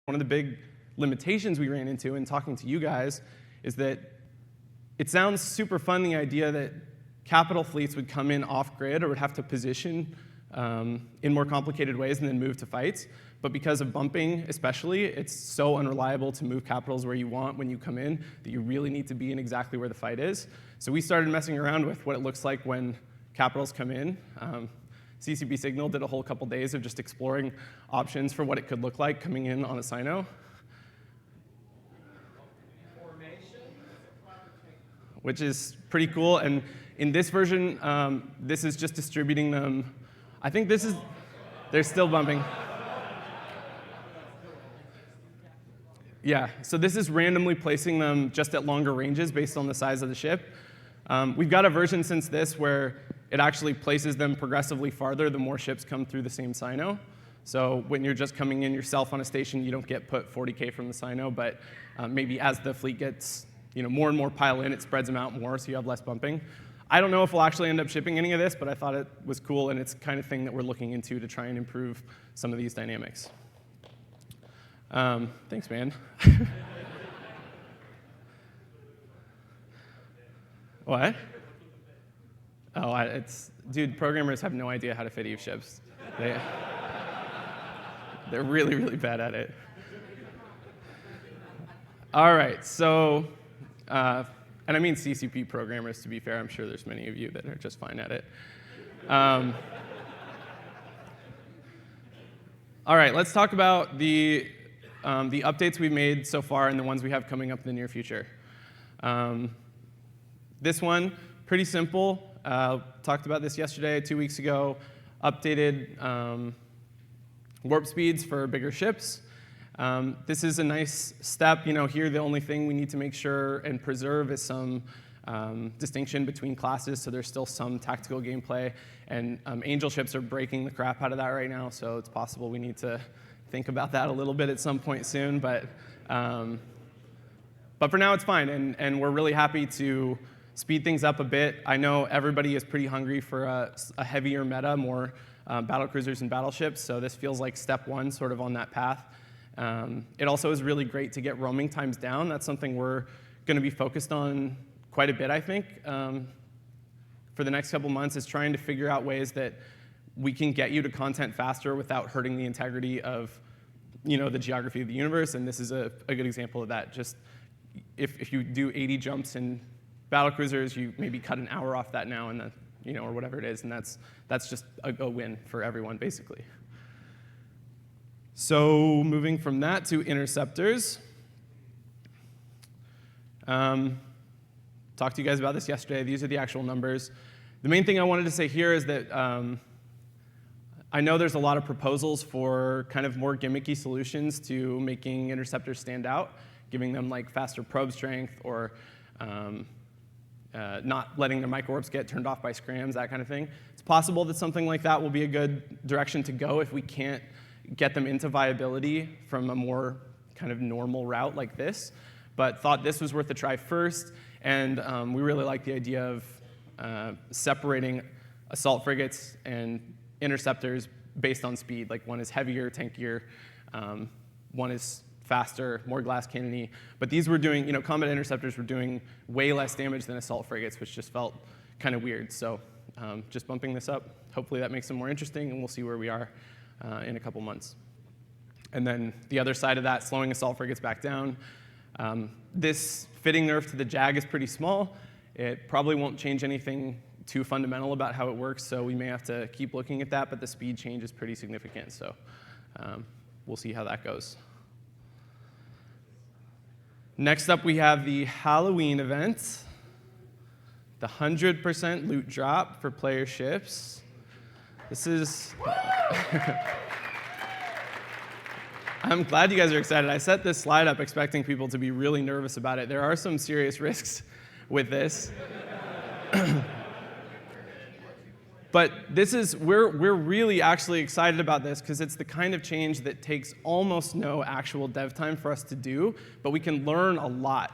One of the big limitations we ran into in talking to you guys is that it sounds super fun, the idea that capital fleets would come in off-grid or would have to position in more complicated ways and then move to fights. But because of bumping especially, it's so unreliable to move capitals where you want when you come in that you really need to be in exactly where the fight is. So we started messing around with what it looks like when capitals come in. CCP Signal did a whole couple days of just exploring options for what it could look like coming in on a Sino. Which is pretty cool. And in this version, this is just distributing them. I think this is, they're still bumping. Yeah, so this is randomly placing them just at longer ranges based on the size of the ship. We've got a version since this where it actually places them progressively farther the more ships come through the same Sino. So when you're just coming in yourself on a station, you don't get put 40K from the Sino, but maybe as the fleet gets more and more pile in, it spreads them out more, so you have less bumping. I don't know if we'll actually end up shipping any of this, but I thought it was cool, and it's the kind of thing that we're looking into to try and improve some of these dynamics. Thanks, man. What? Oh, dude, programmers have no idea how to fit Eve ships. They're really, really bad at it. All right, so, and I mean CCP programmers, to be fair. I'm sure there's many of you that are just fine at it. All right, let's talk about the updates we've made so far and the ones we have coming up in the near future. This one, pretty simple. Talked about this yesterday, 2 weeks ago. Updated warp speeds for bigger ships. This is a nice step. Here the only thing we need to make sure and preserve is some distinction between classes, so there's still some tactical gameplay. And Angel ships are breaking the crap out of that right now, so it's possible we need to think about that a little bit at some point soon. But for now, it's fine, and we're really happy to speed things up a bit. I know everybody is pretty hungry for a heavier meta, more battlecruisers and battleships, so this feels like step one sort of on that path. It also is really great to get roaming times down. That's something we're going to be focused on quite a bit, I think, for the next couple months, is trying to figure out ways that we can get you to content faster without hurting the integrity of the geography of the universe, and this is a good example of that. Just if you do 80 jumps in battlecruisers, you maybe cut an hour off that now, and or whatever it is, and that's just a win for everyone, basically. So moving from that to interceptors. Talked to you guys about this yesterday. These are the actual numbers. The main thing I wanted to say here is that I know there's a lot of proposals for kind of more gimmicky solutions to making interceptors stand out, giving them like faster probe strength or not letting their micro-warps get turned off by scrams, that kind of thing. It's possible that something like that will be a good direction to go if we can't get them into viability from a more kind of normal route like this, but thought this was worth a try first, and we really like the idea of separating assault frigates and interceptors based on speed. Like one is heavier, tankier, one is faster, more glass cannon-y. But these were doing, combat interceptors were doing way less damage than assault frigates, which just felt kind of weird. So just bumping this up. Hopefully that makes them more interesting, and we'll see where we are in a couple months. And then the other side of that, slowing assault frigates back down. This fitting nerf to the JAG is pretty small. It probably won't change anything too fundamental about how it works, so we may have to keep looking at that, but the speed change is pretty significant, so we'll see how that goes. Next up, we have the Halloween event, the 100% loot drop for player ships. This is... I'm glad you guys are excited. I set this slide up expecting people to be really nervous about it. There are some serious risks with this. But we're really actually excited about this because it's the kind of change that takes almost no actual dev time for us to do, but we can learn a lot.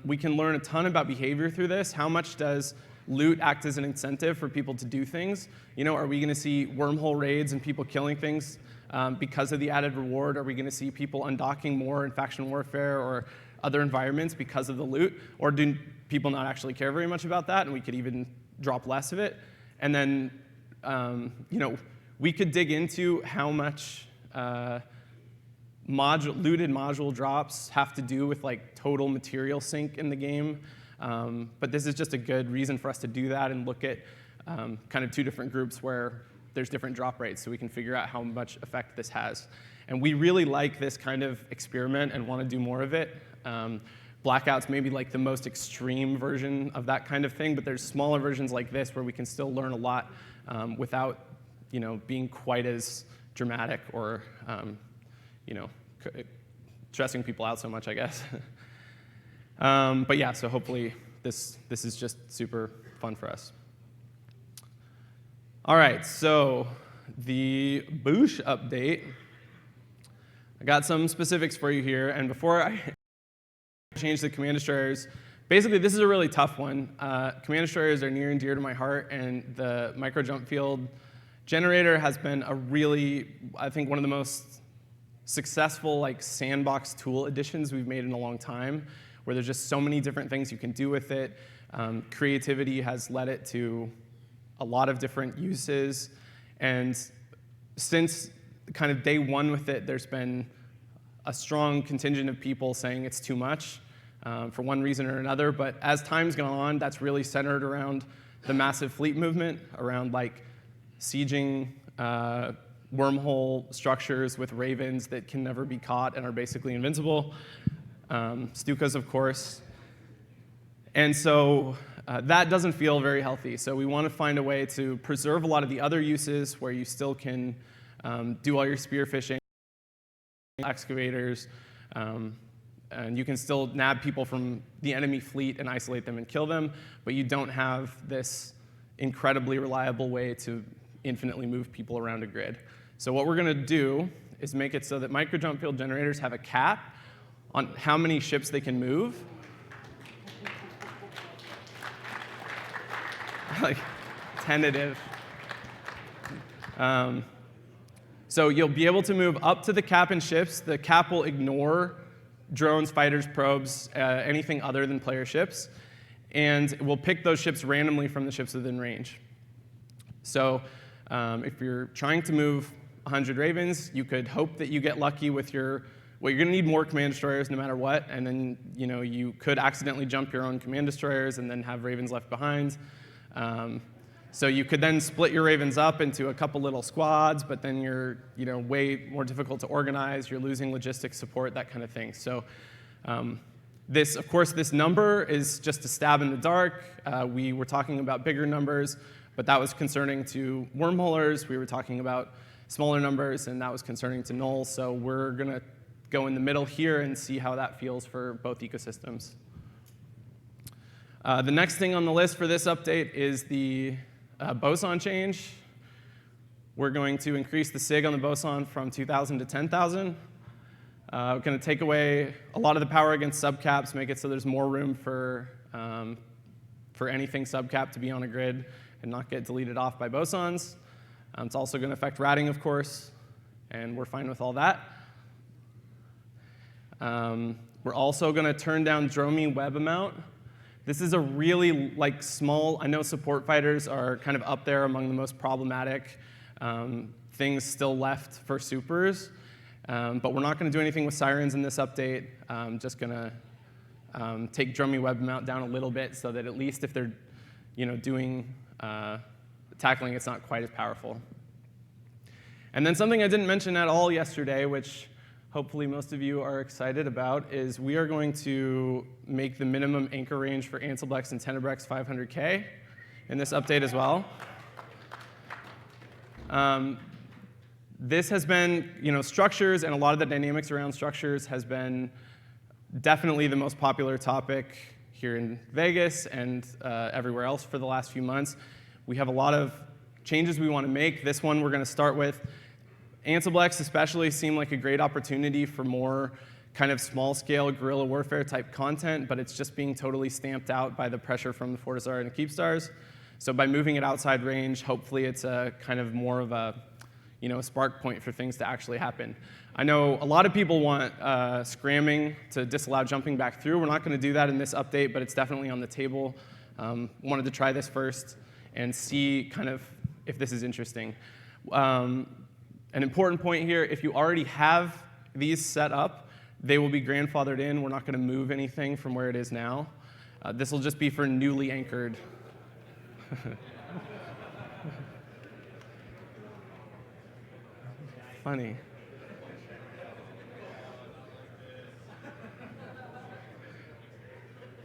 We can learn a ton about behavior through this. How much does loot act as an incentive for people to do things? Are we going to see wormhole raids and people killing things because of the added reward? Are we going to see people undocking more in faction warfare or other environments because of the loot? Or do people not actually care very much about that, and we could even drop less of it? And then we could dig into how much looted module drops have to do with like total material sink in the game. But this is just a good reason for us to do that and look at kind of two different groups where there's different drop rates, so we can figure out how much effect this has. And we really like this kind of experiment and want to do more of it. Blackout's maybe like the most extreme version of that kind of thing, but there's smaller versions like this where we can still learn a lot without being quite as dramatic or stressing people out so much, I guess. But yeah, so hopefully this is just super fun for us. All right, so the Boosh update. I got some specifics for you here, and before I change the command destroyers, basically this is a really tough one. Command destroyers are near and dear to my heart, and the micro jump field generator has been a really, I think, one of the most successful like sandbox tool additions we've made in a long time, where there's just so many different things you can do with it. Creativity has led it to a lot of different uses, and since kind of day one with it, there's been a strong contingent of people saying it's too much for one reason or another. But as time's gone on, that's really centered around the massive fleet movement, around like sieging wormhole structures with ravens that can never be caught and are basically invincible. Stukas, of course. And so that doesn't feel very healthy. So we want to find a way to preserve a lot of the other uses where you still can do all your spearfishing, excavators, and you can still nab people from the enemy fleet and isolate them and kill them, but you don't have this incredibly reliable way to infinitely move people around a grid. So what we're going to do is make it so that micro jump field generators have a cap on how many ships they can move. Like, tentative. So you'll be able to move up to the cap in ships. The cap will ignore drones, fighters, probes, anything other than player ships. And we'll pick those ships randomly from the ships within range. So if you're trying to move 100 Ravens, you could hope that you get lucky with your, well, you're going to need more command destroyers no matter what, and then you could accidentally jump your own command destroyers and then have Ravens left behind. So you could then split your Ravens up into a couple little squads, but then you're way more difficult to organize. You're losing logistics support, that kind of thing. So of course, this number is just a stab in the dark. We were talking about bigger numbers, but that was concerning to wormholers. We were talking about smaller numbers, and that was concerning to nulls. So we're going to go in the middle here and see how that feels for both ecosystems. The next thing on the list for this update is the boson change. We're going to increase the SIG on the boson from 2,000 to 10,000. We're going to take away a lot of the power against subcaps, make it so there's more room for anything subcap to be on a grid and not get deleted off by bosons. It's also going to affect ratting, of course, and we're fine with all that. We're also going to turn down Dromi web amount. This is a really small, I know support fighters are kind of up there among the most problematic things still left for supers, but we're not going to do anything with sirens in this update. Just going to take Dromi web amount down a little bit so that at least if they're doing tackling, it's not quite as powerful. And then something I didn't mention at all yesterday, which hopefully most of you are excited about, is we are going to make the minimum anchor range for Anselblex and Tenebrex 500K in this update as well. This has been, structures and a lot of the dynamics around structures has been definitely the most popular topic here in Vegas and everywhere else for the last few months. We have a lot of changes we want to make. This one we're going to start with. Anselblex especially seemed like a great opportunity for more kind of small-scale guerrilla warfare type content, but it's just being totally stamped out by the pressure from the Fortizar and the Keepstars. So by moving it outside range, hopefully it's a kind of more of a a spark point for things to actually happen. I know a lot of people want scramming to disallow jumping back through. We're not going to do that in this update, but it's definitely on the table. Wanted to try this first and see kind of if this is interesting. An important point here, if you already have these set up, they will be grandfathered in. We're not going to move anything from where it is now. This will just be for newly anchored. Funny.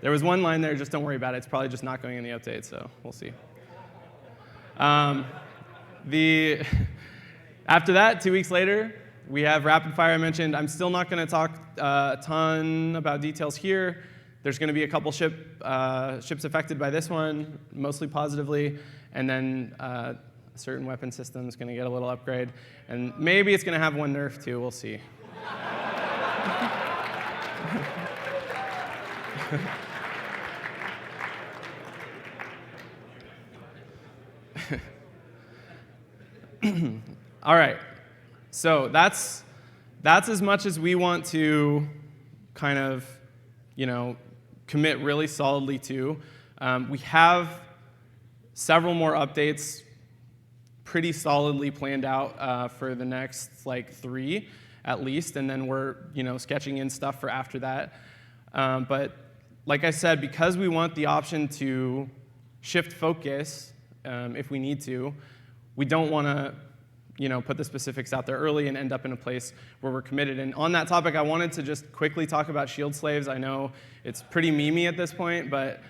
There was one line there, just don't worry about it. It's probably just not going in the update, so we'll see. After that, 2 weeks later, we have rapid fire I mentioned. I'm still not going to talk a ton about details here. There's going to be a couple ships affected by this one, mostly positively, and then a certain weapon system is going to get a little upgrade. And maybe it's going to have one nerf too, we'll see. All right, so that's as much as we want to kind of, commit really solidly to. We have several more updates pretty solidly planned out for the next 3 at least, and then we're sketching in stuff for after that. But like I said, because we want the option to shift focus if we need to, we don't want to put the specifics out there early and end up in a place where we're committed. And on that topic, I wanted to just quickly talk about shield slaves. I know it's pretty memey at this point, but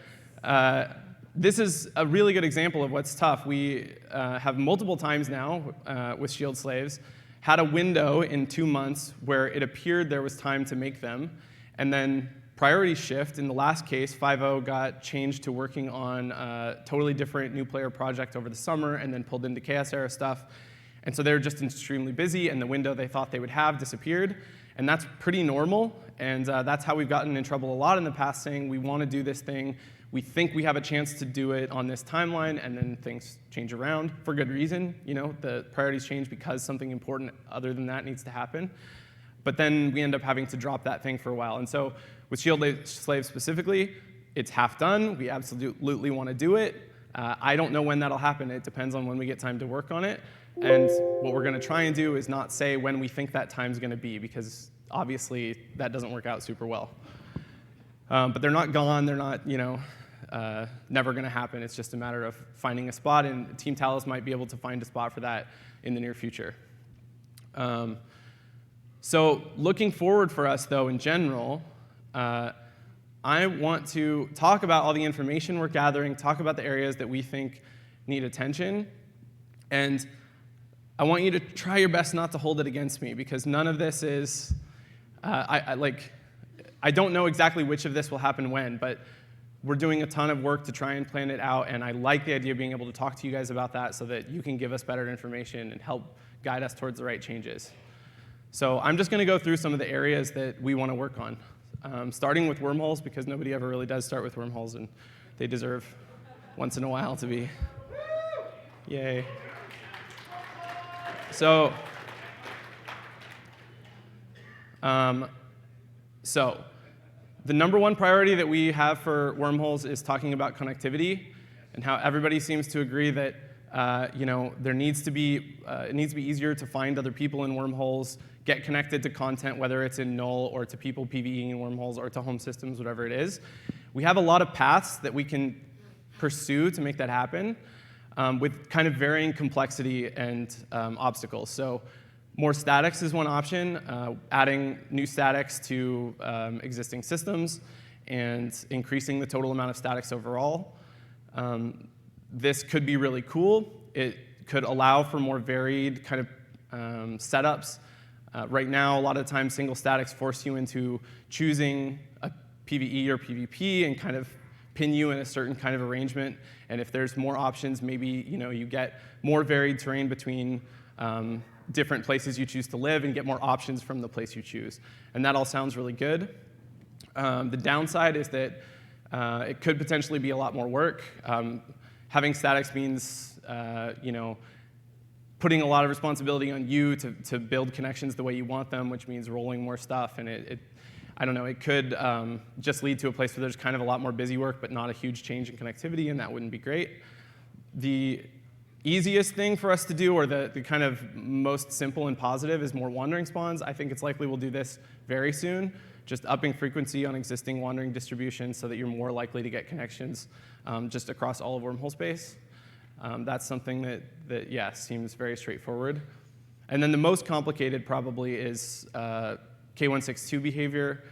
this is a really good example of what's tough. We have multiple times now with shield slaves had a window in 2 months where it appeared there was time to make them, and then priority shift. In the last case, 5.0 got changed to working on a totally different new player project over the summer and then pulled into Chaos Era stuff. And so they were just extremely busy, and the window they thought they would have disappeared. And that's pretty normal, and that's how we've gotten in trouble a lot in the past, saying we want to do this thing, we think we have a chance to do it on this timeline, and then things change around for good reason. The priorities change because something important other than that needs to happen. But then we end up having to drop that thing for a while. And so with shield slaves specifically, it's half done. We absolutely want to do it. I don't know when that'll happen. It depends on when we get time to work on it. And what we're going to try and do is not say when we think that time's going to be, because obviously that doesn't work out super well. But they're not gone. They're not, never going to happen. It's just a matter of finding a spot, and Team Talos might be able to find a spot for that in the near future. So looking forward for us, though, in general, I want to talk about all the information we're gathering, talk about the areas that we think need attention, and I want you to try your best not to hold it against me, because none of this is, I don't know exactly which of this will happen when, but we're doing a ton of work to try and plan it out, and I like the idea of being able to talk to you guys about that so that you can give us better information and help guide us towards the right changes. So I'm just going to go through some of the areas that we want to work on, starting with wormholes, because nobody ever really does start with wormholes, and they deserve once in a while to be, yay. So the number one priority that we have for wormholes is talking about connectivity, and how everybody seems to agree that there needs to be it needs to be easier to find other people in wormholes, get connected to content, whether it's in null or to people PvEing in wormholes or to home systems, whatever it is. We have a lot of paths that we can pursue to make that happen, with kind of varying complexity and obstacles. So more statics is one option, adding new statics to existing systems and increasing the total amount of statics overall. This could be really cool. It could allow for more varied kind of setups. Right now, a lot of times, single statics force you into choosing a PvE or PvP and kind of pin you in a certain kind of arrangement. And if there's more options, maybe you get more varied terrain between different places you choose to live and get more options from the place you choose. And that all sounds really good. The downside is that it could potentially be a lot more work. Having statics means putting a lot of responsibility on you to build connections the way you want them, which means rolling more stuff. And I don't know, it could just lead to a place where there's kind of a lot more busy work, but not a huge change in connectivity, and that wouldn't be great. The easiest thing for us to do, or the kind of most simple and positive, is more wandering spawns. I think it's likely we'll do this very soon, just upping frequency on existing wandering distributions so that you're more likely to get connections just across all of wormhole space. That's something that yeah, seems very straightforward. And then the most complicated probably is K162 behavior.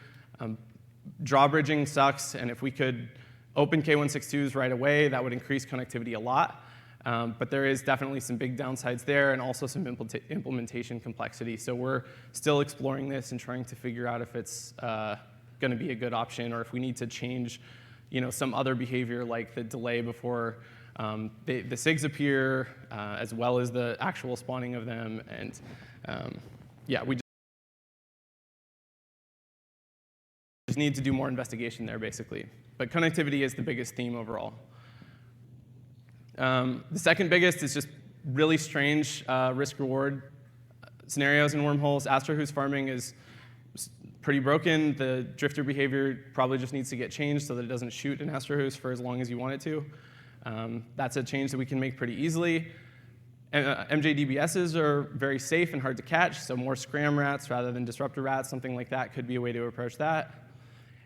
Drawbridging sucks, and if we could open K162s right away, that would increase connectivity a lot. But there is definitely some big downsides there, and also some implementation complexity. So we're still exploring this and trying to figure out if it's going to be a good option, or if we need to change, some other behavior like the delay before the SIGs appear, as well as the actual spawning of them. And yeah, we just need to do more investigation there, basically. But connectivity is the biggest theme overall. The second biggest is just really strange risk-reward scenarios in wormholes. Astrohoos farming is pretty broken. The drifter behavior probably just needs to get changed so that it doesn't shoot in Astrohoos for as long as you want it to. That's a change that we can make pretty easily. MJDBSs are very safe and hard to catch, so more scram rats rather than disruptor rats, something like that could be a way to approach that.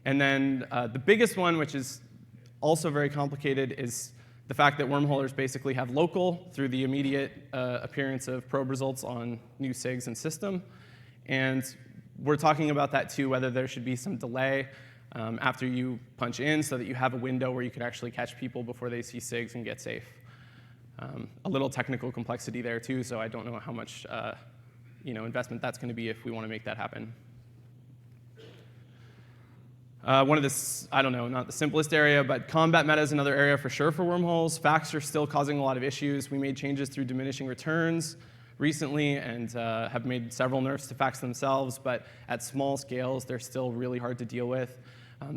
And then the biggest one, which is also very complicated, is the fact that wormholers basically have local through the immediate appearance of probe results on new SIGs and system. And we're talking about that too, whether there should be some delay after you punch in so that you have a window where you can actually catch people before they see SIGs and get safe. A little technical complexity there too, so I don't know how much investment that's going to be if we want to make that happen. One of the, I don't know, not the simplest area, but combat meta is another area for sure for wormholes. Facts are still causing a lot of issues. We made changes through diminishing returns recently and have made several nerfs to facts themselves, but at small scales, they're still really hard to deal with.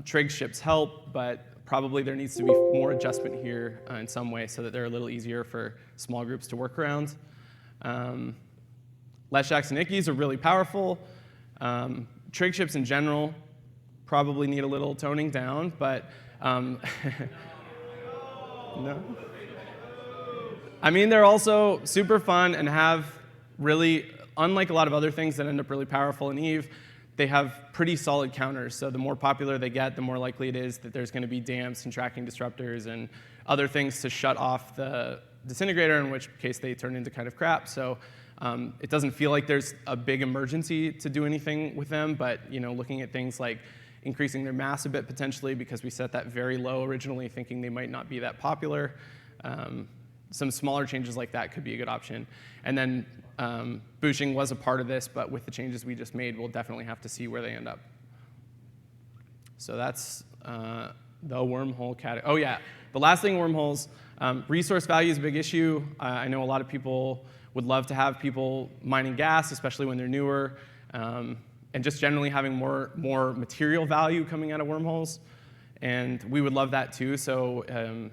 Trig ships help, but probably there needs to be more adjustment here in some way so that they're a little easier for small groups to work around. Leshaks and Ickies are really powerful. Trig ships in general probably need a little toning down, but no. I mean, they're also super fun and have really, unlike a lot of other things that end up really powerful in EVE, they have pretty solid counters. So the more popular they get, the more likely it is that there's going to be damps and tracking disruptors and other things to shut off the disintegrator, in which case they turn into kind of crap. So it doesn't feel like there's a big emergency to do anything with them, but looking at things like increasing their mass a bit potentially, because we set that very low originally thinking they might not be that popular. Some smaller changes like that could be a good option. And then booshing was a part of this, but with the changes we just made, we'll definitely have to see where they end up. So that's the wormhole category. Oh yeah, the last thing, wormholes. Resource value is a big issue. I know a lot of people would love to have people mining gas, especially when they're newer. And just generally having more material value coming out of wormholes. And we would love that too, so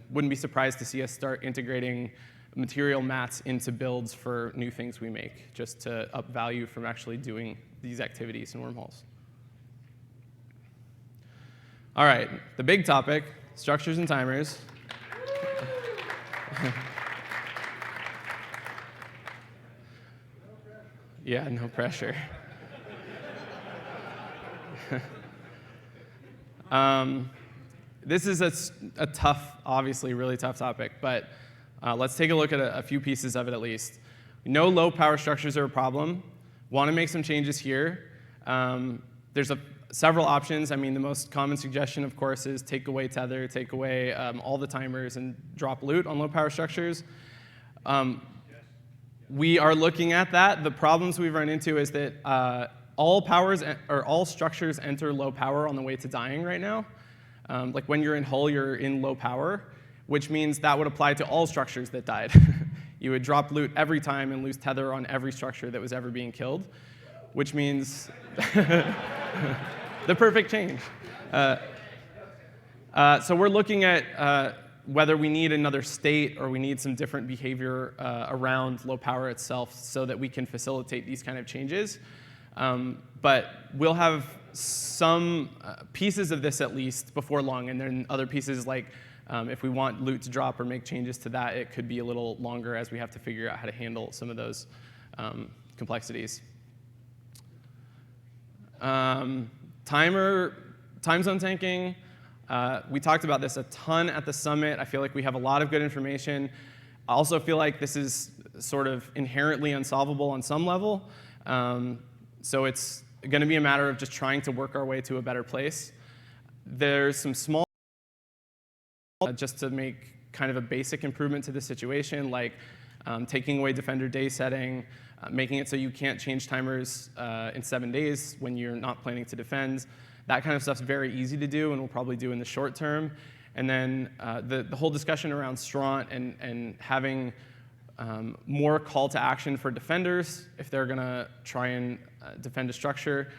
wouldn't be surprised to see us start integrating material mats into builds for new things we make, just to up value from actually doing these activities in wormholes. All right, the big topic, structures and timers. Yeah, no pressure. This is a tough, obviously really tough topic, but let's take a look at a few pieces of it at least. We know low power structures are a problem. Want to make some changes here. There's several options. I mean, the most common suggestion, of course, is take away tether, take away all the timers, and drop loot on low power structures. We are looking at that. The problems we've run into is that all structures enter low power on the way to dying right now. Like when you're in hull, you're in low power, which means that would apply to all structures that died. You would drop loot every time and lose tether on every structure that was ever being killed, which means the perfect change. So we're looking at whether we need another state or we need some different behavior around low power itself so that we can facilitate these kind of changes. But we'll have some pieces of this at least before long, and then other pieces like if we want loot to drop or make changes to that, it could be a little longer as we have to figure out how to handle some of those complexities. Time zone tanking. We talked about this a ton at the summit. I feel like we have a lot of good information. I also feel like this is sort of inherently unsolvable on some level. So it's going to be a matter of just trying to work our way to a better place. There's some small just to make kind of a basic improvement to the situation, like taking away defender day setting, making it so you can't change timers in 7 days when you're not planning to defend. That kind of stuff's very easy to do and we'll probably do in the short term. And then the whole discussion around Straunt and having more call to action for defenders if they're going to try and defend a structure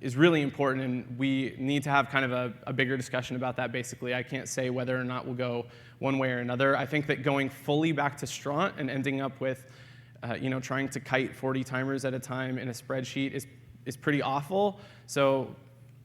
is really important, and we need to have kind of a bigger discussion about that, basically. I can't say whether or not we'll go one way or another. I think that going fully back to Straunt and ending up with trying to kite 40 timers at a time in a spreadsheet is pretty awful. So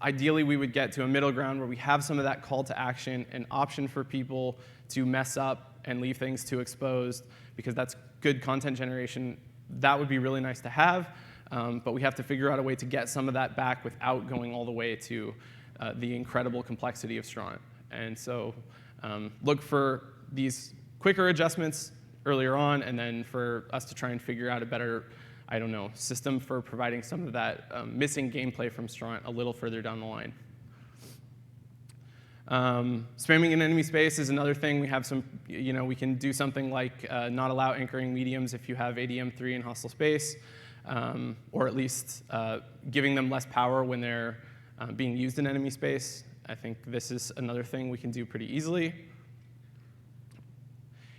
ideally, we would get to a middle ground where we have some of that call to action, an option for people to mess up and leave things too exposed, because that's good content generation. That would be really nice to have, but we have to figure out a way to get some of that back without going all the way to the incredible complexity of Straunt. And so look for these quicker adjustments earlier on, and then for us to try and figure out a better, I don't know, system for providing some of that missing gameplay from Straunt a little further down the line. Spamming in enemy space is another thing. We have some, we can do something like not allow anchoring mediums if you have ADM3 in hostile space, or at least giving them less power when they're being used in enemy space. I think this is another thing we can do pretty easily.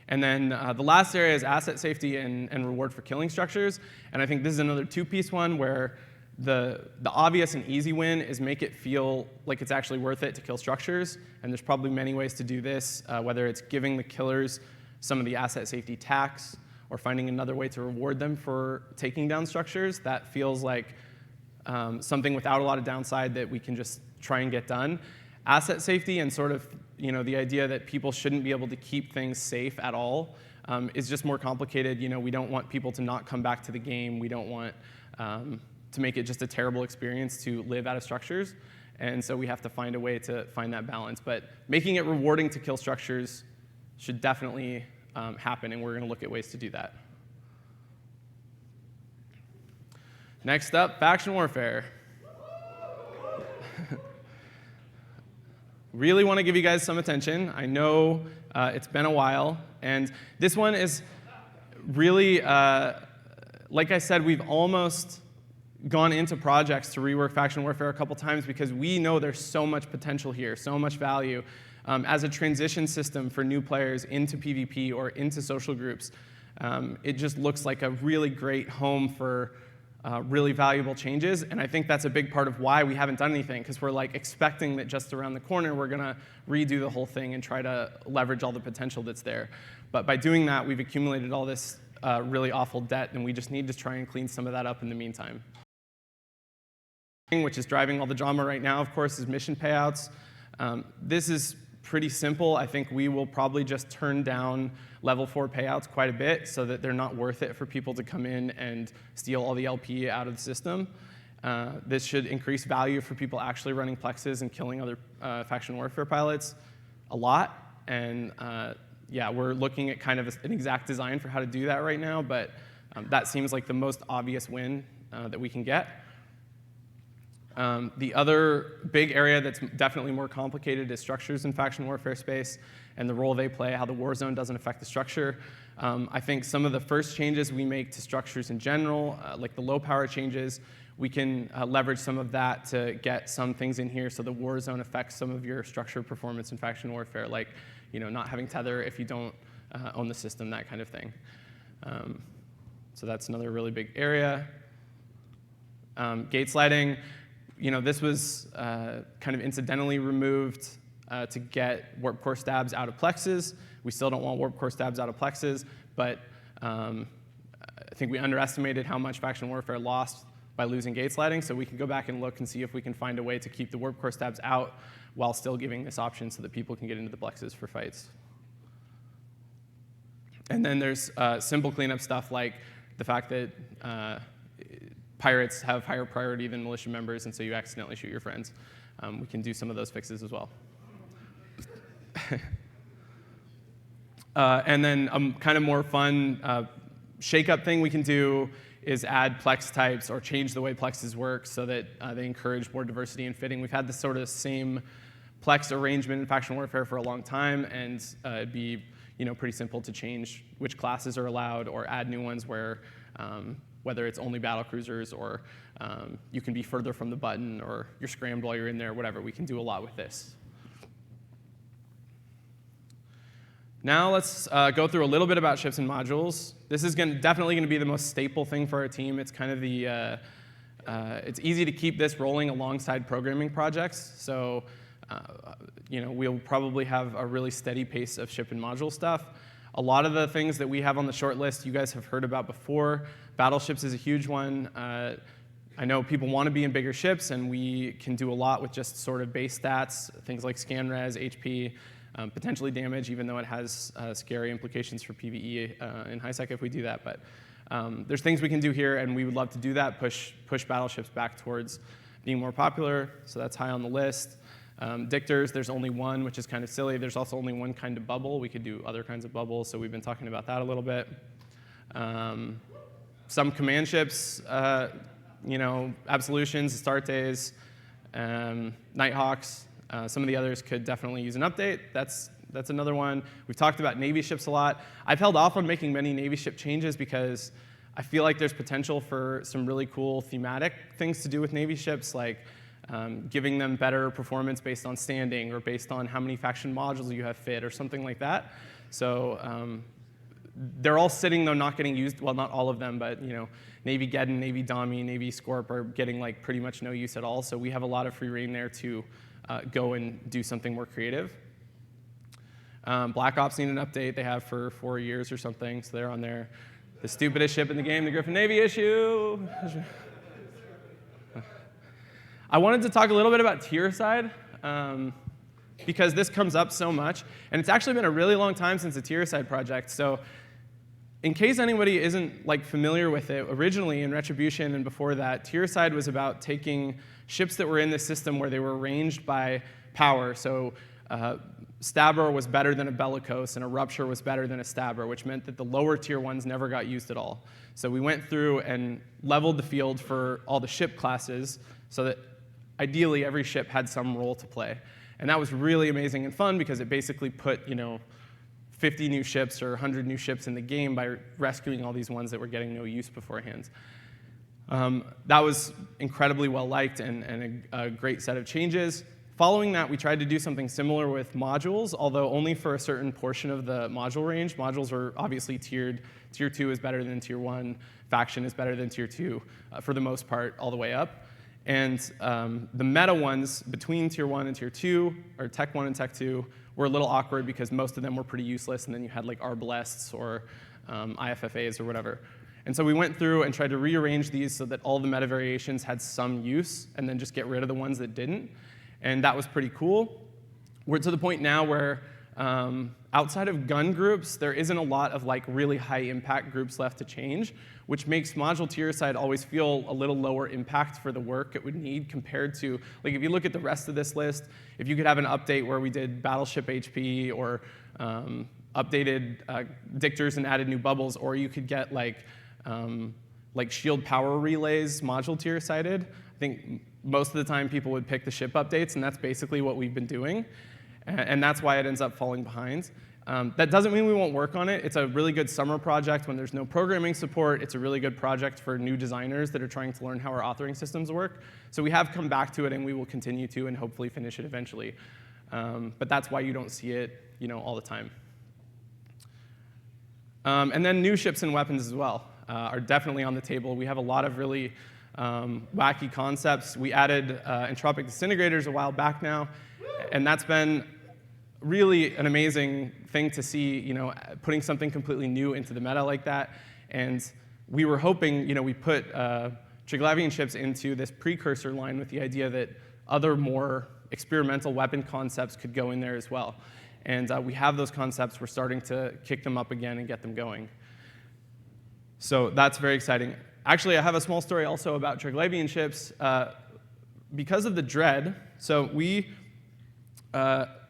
And then the last area is asset safety and reward for killing structures. And I think this is another two-piece one where the obvious and easy win is make it feel like it's actually worth it to kill structures. And there's probably many ways to do this, whether it's giving the killers some of the asset safety tax or finding another way to reward them for taking down structures. That feels like something without a lot of downside that we can just try and get done. Asset safety and sort of the idea that people shouldn't be able to keep things safe at all is just more complicated. We don't want people to not come back to the game. We don't want to make it just a terrible experience to live out of structures. And so we have to find a way to find that balance. But making it rewarding to kill structures should definitely happen, and we're going to look at ways to do that. Next up, faction warfare. Really want to give you guys some attention. I know it's been a while, and this one is really, like I said, we've almost gone into projects to rework faction warfare a couple times because we know there's so much potential here, so much value. As a transition system for new players into PvP or into social groups, it just looks like a really great home for really valuable changes, and I think that's a big part of why we haven't done anything, because we're like expecting that just around the corner we're going to redo the whole thing and try to leverage all the potential that's there. But by doing that, we've accumulated all this really awful debt, and we just need to try and clean some of that up in the meantime. Which is driving all the drama right now, of course, is mission payouts. This is pretty simple. I think we will probably just turn down level 4 payouts quite a bit so that they're not worth it for people to come in and steal all the LP out of the system. This should increase value for people actually running plexes and killing other faction warfare pilots a lot. And yeah, we're looking at kind of an exact design for how to do that right now, but that seems like the most obvious win that we can get. The other big area that's definitely more complicated is structures in faction warfare space and the role they play, how the war zone doesn't affect the structure. I think some of the first changes we make to structures in general, like the low power changes, we can leverage some of that to get some things in here so the war zone affects some of your structure performance in faction warfare, like not having tether if you don't own the system, that kind of thing. So that's another really big area. Gate sliding. This was kind of incidentally removed to get warp core stabs out of plexes. We still don't want warp core stabs out of plexes, but I think we underestimated how much faction warfare lost by losing gate sliding, so we can go back and look and see if we can find a way to keep the warp core stabs out while still giving this option so that people can get into the plexes for fights. And then there's simple cleanup stuff like the fact that pirates have higher priority than militia members, and so you accidentally shoot your friends. We can do some of those fixes as well. And then a kind of more fun shake-up thing we can do is add plex types or change the way plexes work so that they encourage more diversity and fitting. We've had this sort of same plex arrangement in faction warfare for a long time, and it'd be pretty simple to change which classes are allowed or add new ones where whether it's only battle cruisers or you can be further from the button or you're scrammed while you're in there, whatever. We can do a lot with this. Now let's go through a little bit about ships and modules. This is definitely going to be the most staple thing for our team. It's kind of the, it's easy to keep this rolling alongside programming projects. So, we'll probably have a really steady pace of ship and module stuff. A lot of the things that we have on the short list you guys have heard about before. Battleships is a huge one. I know people want to be in bigger ships, and we can do a lot with just sort of base stats, things like scan res, HP, potentially damage, even though it has scary implications for PvE in high-sec if we do that. But there's things we can do here, and we would love to do that, push battleships back towards being more popular, so that's high on the list. Dictors, there's only one, which is kind of silly. There's also only one kind of bubble. We could do other kinds of bubbles, so we've been talking about that a little bit. Some command ships, Absolutions, Astartes, Nighthawks. Some of the others could definitely use an update. That's another one. We've talked about Navy ships a lot. I've held off on making many Navy ship changes because I feel like there's potential for some really cool thematic things to do with Navy ships, like giving them better performance based on standing or based on how many faction modules you have fit or something like that. So they're all sitting, though, not getting used. Well, not all of them, but Navy Geddon, Navy Dami, Navy Scorp are getting like pretty much no use at all. So we have a lot of free reign there to go and do something more creative. Black Ops need an update. They have for 4 years or something, so they're on there. The stupidest ship in the game, the Griffin Navy issue. I wanted to talk a little bit about tier side because this comes up so much, and it's actually been a really long time since the tier side project. So in case anybody isn't familiar with it, originally in Retribution and before that, tier side was about taking ships that were in the system where they were arranged by power. So Stabber was better than a Bellicose, and a Rupture was better than a Stabber, which meant that the lower tier ones never got used at all. So we went through and leveled the field for all the ship classes so that ideally every ship had some role to play. And that was really amazing and fun because it basically put 50 new ships or 100 new ships in the game by rescuing all these ones that were getting no use beforehand. That was incredibly well-liked and a great set of changes. Following that, we tried to do something similar with modules, although only for a certain portion of the module range. Modules are obviously tiered. Tier 2 is better than Tier 1. Faction is better than Tier 2, for the most part, all the way up. And the meta ones between Tier 1 and Tier 2, or Tech 1 and Tech 2, were a little awkward because most of them were pretty useless, and then you had like Arbalests or IFFAs or whatever. And so we went through and tried to rearrange these so that all the meta variations had some use, and then just get rid of the ones that didn't. And that was pretty cool. We're to the point now where outside of gun groups, there isn't a lot of really high impact groups left to change, which makes module tier side always feel a little lower impact for the work it would need compared to, if you look at the rest of this list, if you could have an update where we did battleship HP or updated dictors and added new bubbles, or you could get shield power relays module tier sided, I think most of the time people would pick the ship updates, and that's basically what we've been doing. And that's why it ends up falling behind. That doesn't mean we won't work on it. It's a really good summer project when there's no programming support. It's a really good project for new designers that are trying to learn how our authoring systems work. So we have come back to it, and we will continue to, and hopefully finish it eventually. But that's why you don't see it all the time. And then new ships and weapons as well are definitely on the table. We have a lot of really wacky concepts. We added entropic disintegrators a while back now, and that's been really an amazing thing to see, putting something completely new into the meta like that. And we were hoping, we put Triglavian ships into this precursor line with the idea that other more experimental weapon concepts could go in there as well. And we have those concepts. We're starting to kick them up again and get them going. So that's very exciting. Actually, I have a small story also about Triglavian ships. Because of the dread, so we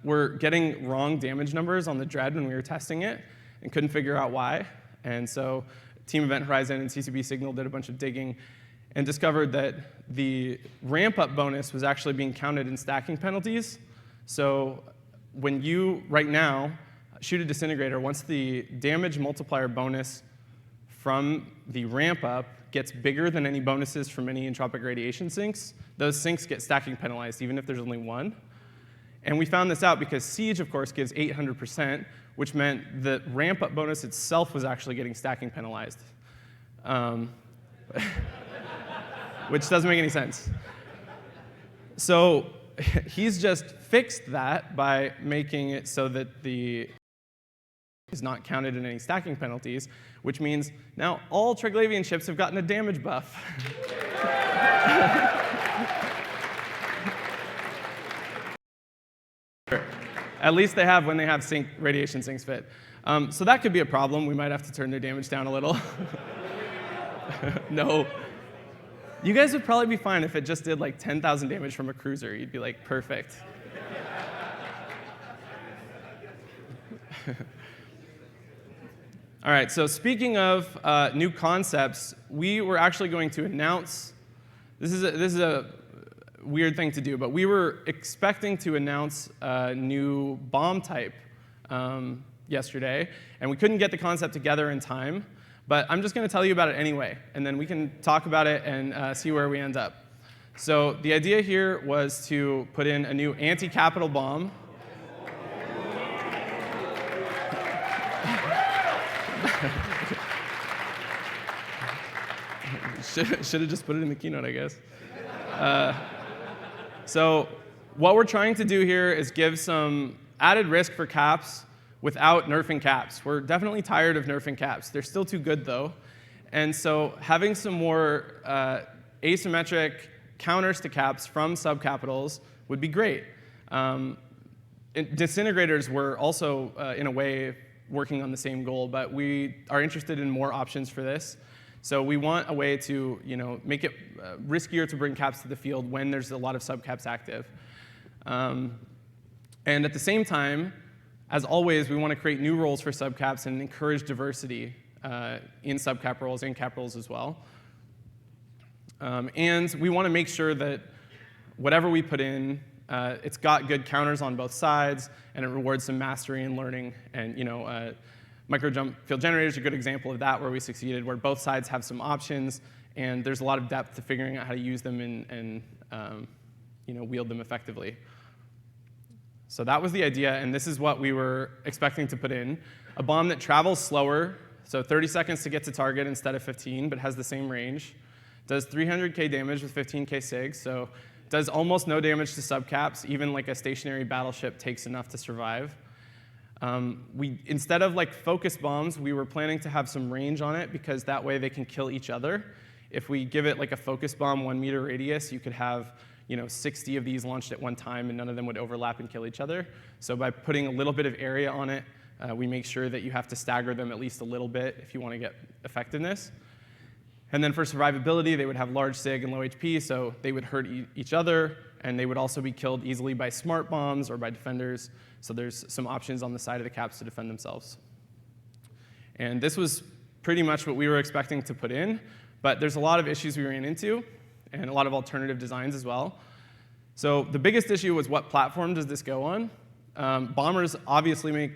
were getting wrong damage numbers on the dread when we were testing it and couldn't figure out why. And so Team Event Horizon and CCP Signal did a bunch of digging and discovered that the ramp-up bonus was actually being counted in stacking penalties. So when you, right now, shoot a disintegrator, once the damage multiplier bonus from the ramp-up gets bigger than any bonuses from any entropic radiation sinks, those sinks get stacking penalized, even if there's only one. And we found this out because Siege, of course, gives 800%, which meant the ramp-up bonus itself was actually getting stacking penalized, which doesn't make any sense. So he's just fixed that by making it so that the is not counted in any stacking penalties, which means now all Triglavian ships have gotten a damage buff. At least they have when they have radiation sinks fit. So that could be a problem. We might have to turn their damage down a little. No. You guys would probably be fine if it just did like 10,000 damage from a cruiser. You'd be like, perfect. All right, so speaking of new concepts, we were actually going to announce, this is a weird thing to do, but we were expecting to announce a new bomb type yesterday, and we couldn't get the concept together in time, but I'm just going to tell you about it anyway, and then we can talk about it and see where we end up. So the idea here was to put in a new anti-capital bomb. Should have just put it in the keynote, I guess. So what we're trying to do here is give some added risk for caps without nerfing caps. We're definitely tired of nerfing caps. They're still too good, though. And so having some more asymmetric counters to caps from subcapitals would be great. Disintegrators were also, in a way, working on the same goal, but we are interested in more options for this. So we want a way to make it riskier to bring caps to the field when there's a lot of subcaps active. And at the same time, as always, we want to create new roles for subcaps and encourage diversity in subcap roles and cap roles as well. And we want to make sure that whatever we put in, it's got good counters on both sides, and it rewards some mastery and learning. And micro-jump field generator is a good example of that, where we succeeded, where both sides have some options, and there's a lot of depth to figuring out how to use them and wield them effectively. So that was the idea, and this is what we were expecting to put in. A bomb that travels slower, so 30 seconds to get to target instead of 15, but has the same range. Does 300k damage with 15k sig, so does almost no damage to subcaps. Even like a stationary battleship takes enough to survive. Instead of like focus bombs, we were planning to have some range on it, because that way they can kill each other. If we give it like a focus bomb 1 meter radius, you could have 60 of these launched at one time, and none of them would overlap and kill each other. So by putting a little bit of area on it, we make sure that you have to stagger them at least a little bit if you want to get effectiveness. And then for survivability, they would have large sig and low HP, so they would hurt each other, and they would also be killed easily by smart bombs or by defenders. So there's some options on the side of the caps to defend themselves. And this was pretty much what we were expecting to put in, but there's a lot of issues we ran into, and a lot of alternative designs as well. So the biggest issue was, what platform does this go on? Bombers obviously make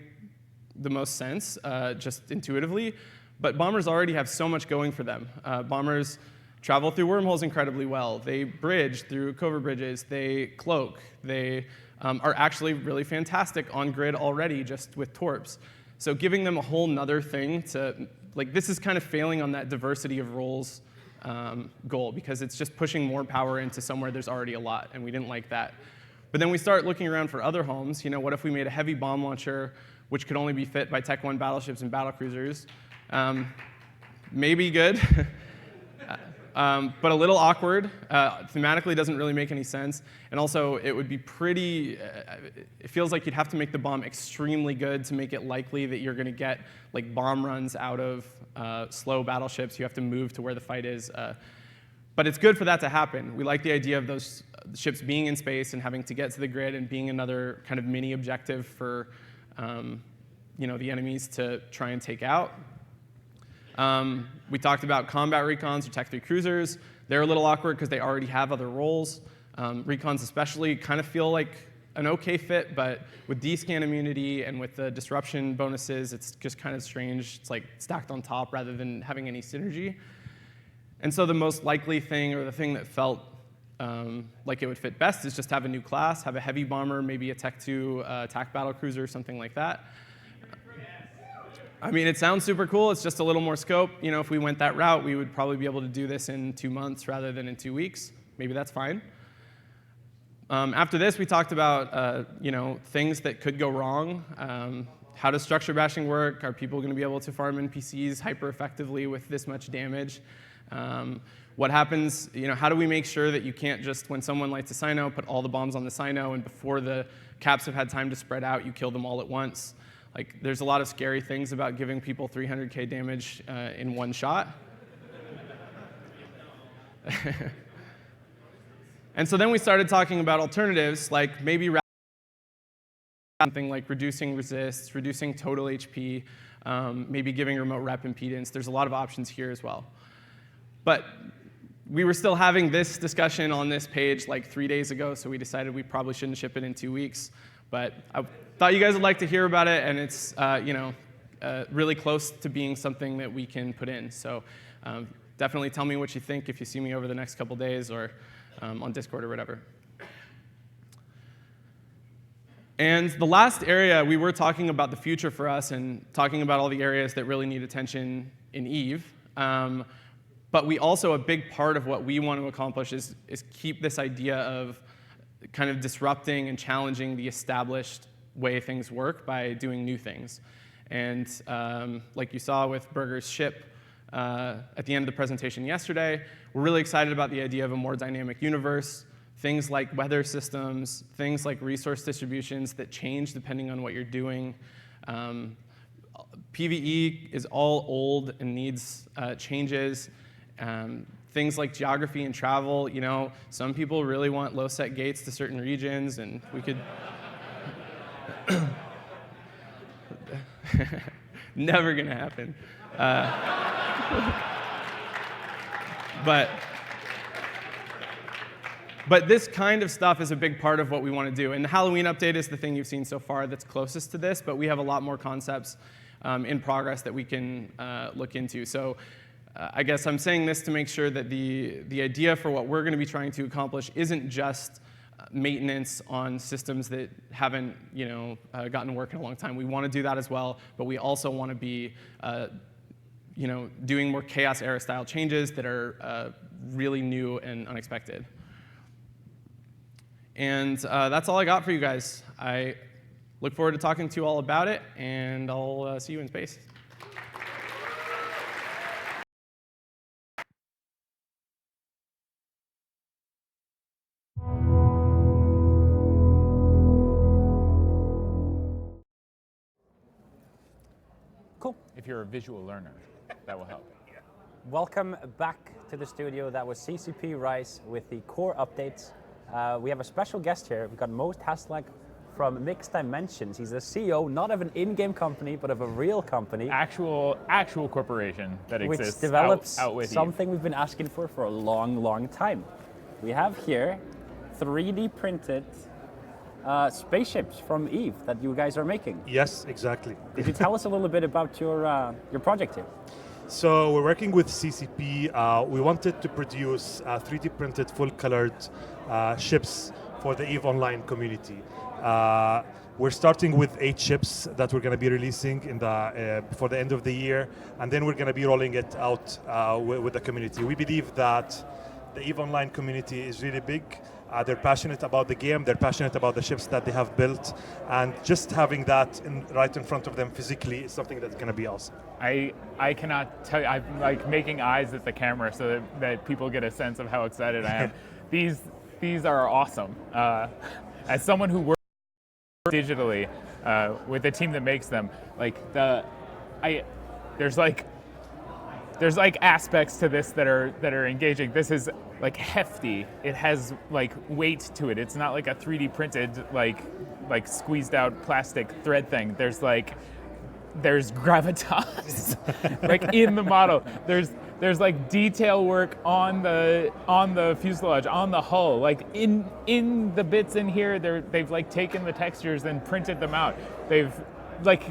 the most sense, just intuitively, but bombers already have so much going for them. Bombers travel through wormholes incredibly well. They bridge through covert bridges. They cloak. They are actually really fantastic on grid already, just with torps. So giving them a whole nother thing to, this is kind of failing on that diversity of roles goal, because it's just pushing more power into somewhere there's already a lot, and we didn't like that. But then we start looking around for other homes. What if we made a heavy bomb launcher which could only be fit by Tech 1 battleships and battlecruisers? Maybe good, but a little awkward. Thematically doesn't really make any sense. And also, it would be pretty, it feels like you'd have to make the bomb extremely good to make it likely that you're going to get like bomb runs out of slow battleships. You have to move to where the fight is. But it's good for that to happen. We like the idea of those ships being in space and having to get to the grid and being another kind of mini objective for the enemies to try and take out. We talked about combat recons or Tech 3 cruisers. They're a little awkward because they already have other roles. Recons especially kind of feel like an okay fit, but with D-scan immunity and with the disruption bonuses, it's just kind of strange. It's like stacked on top rather than having any synergy. And so the most likely thing, or the thing that felt like it would fit best, is just have a new class, have a heavy bomber, maybe a Tech 2 attack battle cruiser, something like that. I mean, it sounds super cool. It's just a little more scope. If we went that route, we would probably be able to do this in 2 months rather than in 2 weeks. Maybe that's fine. After this, we talked about things that could go wrong. How does structure bashing work? Are people going to be able to farm NPCs hyper effectively with this much damage? What happens, how do we make sure that you can't just, when someone lights a Sino, put all the bombs on the Sino, and before the caps have had time to spread out, you kill them all at once? Like, there's a lot of scary things about giving people 300k damage in one shot. And so then we started talking about alternatives, like maybe something like reducing resists, reducing total HP, maybe giving remote rep impedance. There's a lot of options here as well. But we were still having this discussion on this page like 3 days ago, so we decided we probably shouldn't ship it in 2 weeks. But I thought you guys would like to hear about it, and it's really close to being something that we can put in. So definitely tell me what you think if you see me over the next couple days or on Discord or whatever. And the last area, we were talking about the future for us and talking about all the areas that really need attention in Eve. But we also, a big part of what we want to accomplish is keep this idea of kind of disrupting and challenging the established way things work by doing new things. And like you saw with Berger's ship at the end of the presentation yesterday, we're really excited about the idea of a more dynamic universe, things like weather systems, things like resource distributions that change depending on what you're doing. PvE is all old and needs changes. Things like geography and travel, some people really want low-set gates to certain regions, and we could... Never gonna happen. But this kind of stuff is a big part of what we want to do. And the Halloween update is the thing you've seen so far that's closest to this, but we have a lot more concepts in progress that we can look into. So I guess I'm saying this to make sure that the idea for what we're going to be trying to accomplish isn't just maintenance on systems that haven't gotten to work in a long time. We want to do that as well, but we also want to be doing more chaos era style changes that are really new and unexpected. And that's all I got for you guys. I look forward to talking to you all about it, and I'll see you in space. Cool. If you're a visual learner, that will help. Welcome back to the studio. That was CCP Rise with the core updates. We have a special guest here. We've got Mo Taslak from Mixed Dimensions. He's the CEO, not of an in-game company, but of a real company. Actual corporation that exists. Which develops out with something we've been asking for a long, long time. We have here 3D printed spaceships from Eve that you guys are making. Yes, exactly. Could you tell us a little bit about your project here? So we're working with CCP. We wanted to produce 3D printed full-colored ships for the EVE Online community. We're starting with 8 ships that we're going to be releasing in before the end of the year, and then we're going to be rolling it out with the community. We believe that the EVE Online community is really big. They're passionate about the game, they're passionate about the ships that they have built, and just having that right in front of them physically is something that's going to be awesome. I cannot tell you, I'm like making eyes at the camera so that people get a sense of how excited I am. These are awesome. As someone who works digitally with the team that makes them, there's like aspects to this that are engaging. This is like hefty. It has like weight to it. It's not like a 3D printed like squeezed out plastic thread thing. There's gravitas like in the model. There's like detail work on the fuselage, on the hull, like in the bits in here. They've like taken the textures and printed them out. They've like.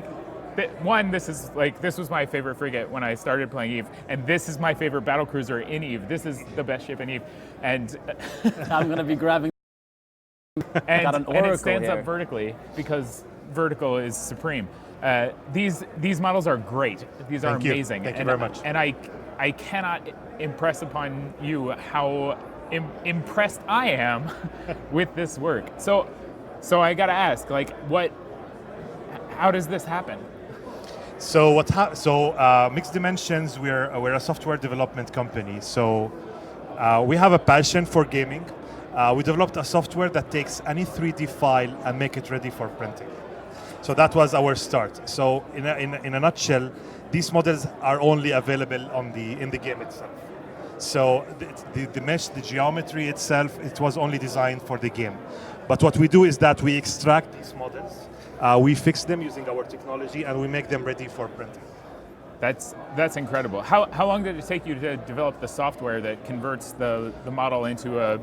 This was my favorite frigate when I started playing EVE, and this is my favorite battlecruiser in EVE. This is the best ship in EVE, and I'm going to be grabbing. and it stands up vertically because vertical is supreme. These models are great. These are amazing. Thank you very much. And I cannot impress upon you how impressed I am with this work. So I got to ask, like, how does this happen? So Mixed Dimensions, we're a software development company. So we have a passion for gaming. We developed a software that takes any 3D file and make it ready for printing. So that was our start. So in a nutshell, these models are only available in the game itself. So the mesh, the geometry itself, it was only designed for the game. But what we do is that we extract these models. We fix them using our technology, and we make them ready for printing. That's incredible. How long did it take you to develop the software that converts the model into a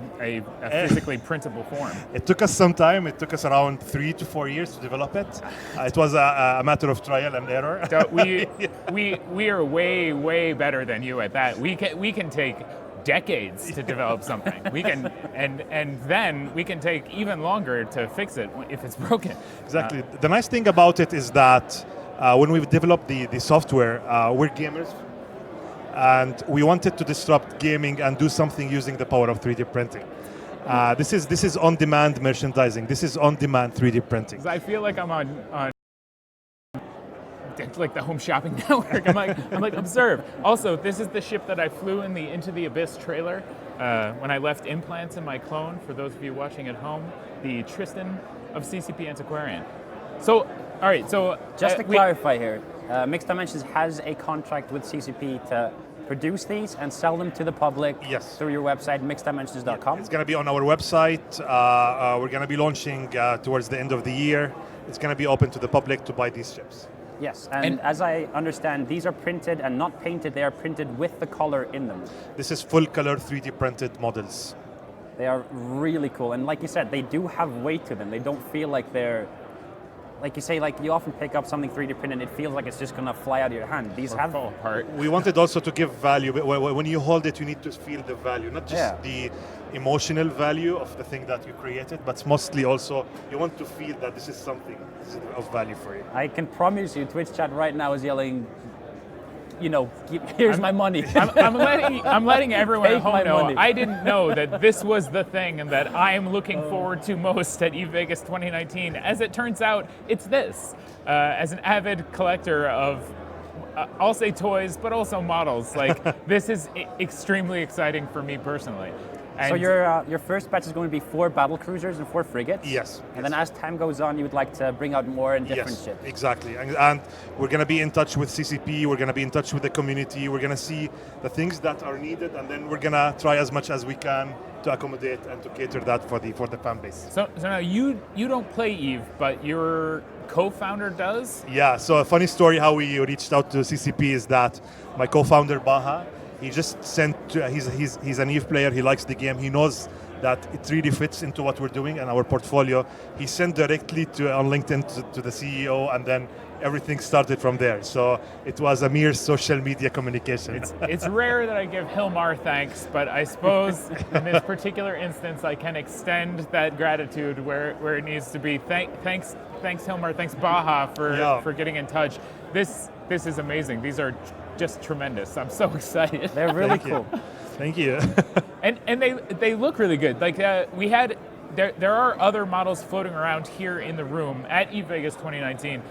physically printable form? It took us some time. It took us around 3 to 4 years to develop it. It was a matter of trial and error. So we are way better than you at that. We can take decades to develop something. We can and then we can take even longer to fix it if it's broken. Exactly. The nice thing about it is that when we've developed the software, we're gamers, and we wanted to disrupt gaming and do something using the power of 3D printing. This is on-demand merchandising. This is on-demand 3D printing. I feel like I'm on like the Home Shopping Network. I'm like observe. Also, this is the ship that I flew in the Into the Abyss trailer when I left implants in my clone. For those of you watching at home, the Tristan of CCP Antiquarian. So, all right. So just to clarify here, Mixed Dimensions has a contract with CCP to produce these and sell them to the public through your website, mixeddimensions.com. It's going to be on our website. We're going to be launching towards the end of the year. It's going to be open to the public to buy these ships. Yes, and as I understand, these are printed and not painted. They are printed with the color in them. This is full color 3D printed models. They are really cool. And like you said, they do have weight to them. They don't feel like they're, like you say, like you often pick up something 3D printed and it feels like it's just going to fly out of your hand. These have fall apart. We wanted also to give value. When you hold it, you need to feel the value, not just the emotional value of the thing that you created, but mostly also you want to feel that this is something of value for you. I can promise you, Twitch chat right now is yelling, you know, here's my money. I'm letting everyone at home know. Money. I didn't know that this was the thing and that I am looking forward to most at EVE Vegas 2019. As it turns out, it's this. As an avid collector of, I'll say toys, but also models, like this is extremely exciting for me personally. And so your first batch is going to be 4 battle cruisers and 4 frigates? Yes. And then as time goes on, you would like to bring out more and different ships? Exactly. And we're going to be in touch with CCP, we're going to be in touch with the community, we're going to see the things that are needed, and then we're going to try as much as we can to accommodate and to cater that for the fan base. So now you don't play EVE, but your co-founder does? Yeah, so a funny story how we reached out to CCP is that my co-founder Baha, he just sent, he's an EVE player, he likes the game, he knows that it really fits into what we're doing and our portfolio. He sent directly on LinkedIn to the CEO, and then everything started from there. So it was a mere social media communication. It's rare that I give Hilmar thanks, but I suppose in this particular instance I can extend that gratitude where it needs to be. Thanks Hilmar, thanks Baha for getting in touch. This is amazing. These are just tremendous. I'm so excited. They're really cool. Thank you. And they look really good. Like we had. There are other models floating around here in the room at Vegas 2019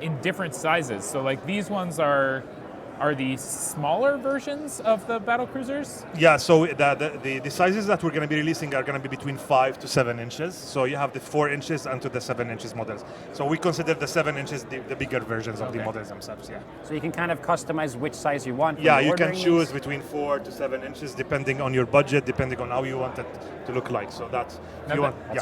in different sizes. So like these ones are the smaller versions of the battle cruisers? Yeah, so the sizes that we're going to be releasing are going to be between 5 to 7 inches. So you have the 4 inches and to the 7 inches models. So we consider the 7 inches the bigger versions of the models themselves, yeah. So you can kind of customize which size you want. Yeah, you can choose between 4 to 7 inches depending on your budget, depending on how you want it to look like. So that's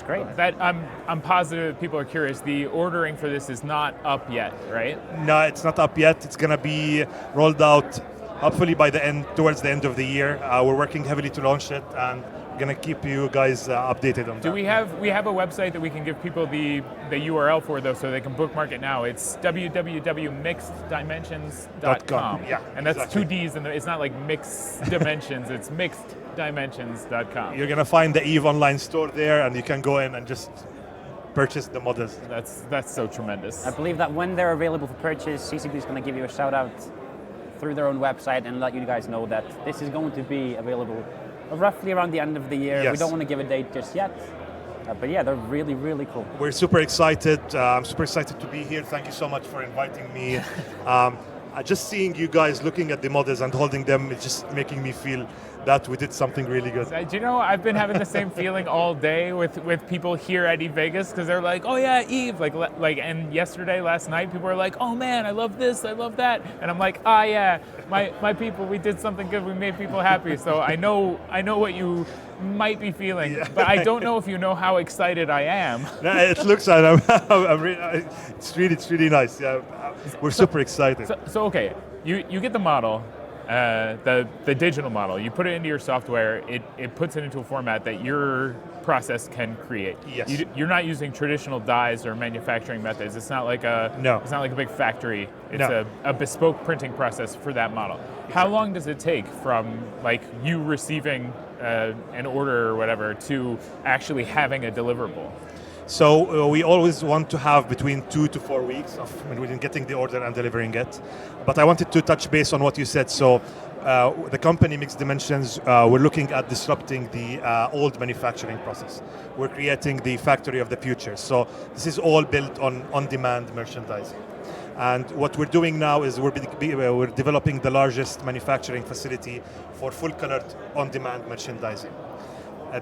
great. That I'm positive people are curious. The ordering for this is not up yet, right? No, it's not up yet. It's going to be rolled out hopefully towards the end of the year. We're working heavily to launch it, and we're going to keep you guys updated on that. Do we have a website that we can give people the URL for, though, so they can bookmark it now? It's www.mixeddimensions.com. Yeah, and that's exactly. 2 Ds, and it's not like mixed dimensions, it's mixeddimensions.com. You're going to find the EVE online store there, and you can go in and just purchase the models. That's so tremendous. I believe that when they're available for purchase, CCP is going to give you a shout out through their own website and let you guys know that this is going to be available roughly around the end of the year. Yes. We don't want to give a date just yet, but yeah, they're really, really cool. We're super excited. I'm super excited to be here. Thank you so much for inviting me. Just seeing you guys looking at the models and holding them is just making me feel that we did something really good. Do you know, I've been having the same feeling all day with people here at Vegas, because they're like, oh yeah, Eve, and yesterday, last night, people were like, oh man, I love this, I love that, and I'm like, yeah, my people, we did something good, we made people happy. So I know what you might be feeling, but I don't know if you know how excited I am. No, it looks like it's really nice. Yeah, we're super excited. So okay, you get the model. The digital model, you put it into your software, it puts it into a format that your process can create. Yes. You're not using traditional dies or manufacturing methods. It's not like It's not like a big factory. It's a bespoke printing process for that model. Exactly. How long does it take from like you receiving an order or whatever to actually having a deliverable? So we always want to have between 2 to 4 weeks of when getting the order and delivering it. But I wanted to touch base on what you said. So the company Mixed Dimensions, we're looking at disrupting the old manufacturing process. We're creating the factory of the future. So this is all built on on-demand merchandising. And what we're doing now is we're developing the largest manufacturing facility for full-colored on-demand merchandising.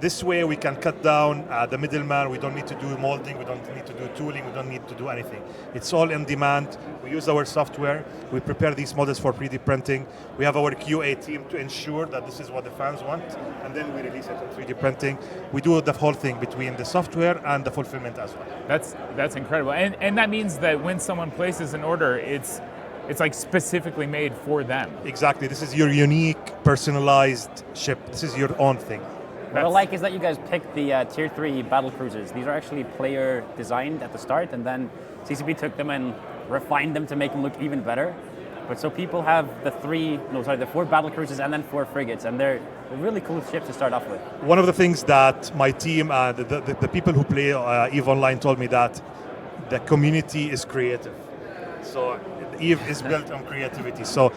This way we can cut down the middleman. We don't need to do molding, we don't need to do tooling, we don't need to do anything. It's all in demand. We use our software. We prepare these models for 3D printing. We have our QA team to ensure that this is what the fans want, and then we release it in 3D printing. We do the whole thing between the software and the fulfillment as well. That's incredible. And that means that when someone places an order, it's like specifically made for them. Exactly. This is your unique, personalized ship. This is your own thing. What I like is that you guys picked the Tier 3 battle cruisers. These are actually player designed at the start, and then CCP took them and refined them to make them look even better. But so people have the 4 battle cruisers and then 4 frigates, and they're really cool ships to start off with. One of the things that my team, the people who play EVE Online told me that the community is creative. So EVE is built on creativity. So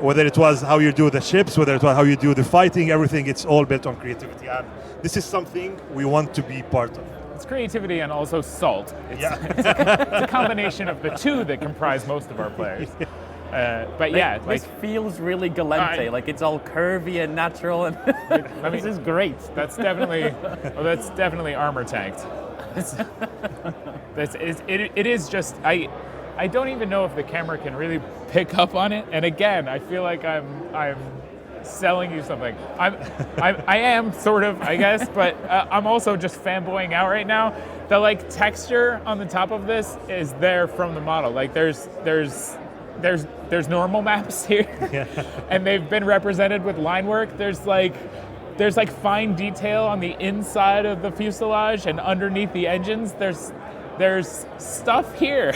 whether it was how you do the ships, whether it was how you do the fighting, everything, it's all built on creativity. And this is something we want to be part of. It's creativity and also salt. It's a combination of the two that comprise most of our players. But this feels really Galente. Like it's all curvy and natural, and this is great. That's definitely armor tanked. It is just I don't even know if the camera can really pick up on it. And again, I feel like I'm selling you something. I am sort of, I guess, but I'm also just fanboying out right now. The like texture on the top of this is there from the model. Like there's normal maps here, and they've been represented with line work. There's like fine detail on the inside of the fuselage and underneath the engines. There's stuff here.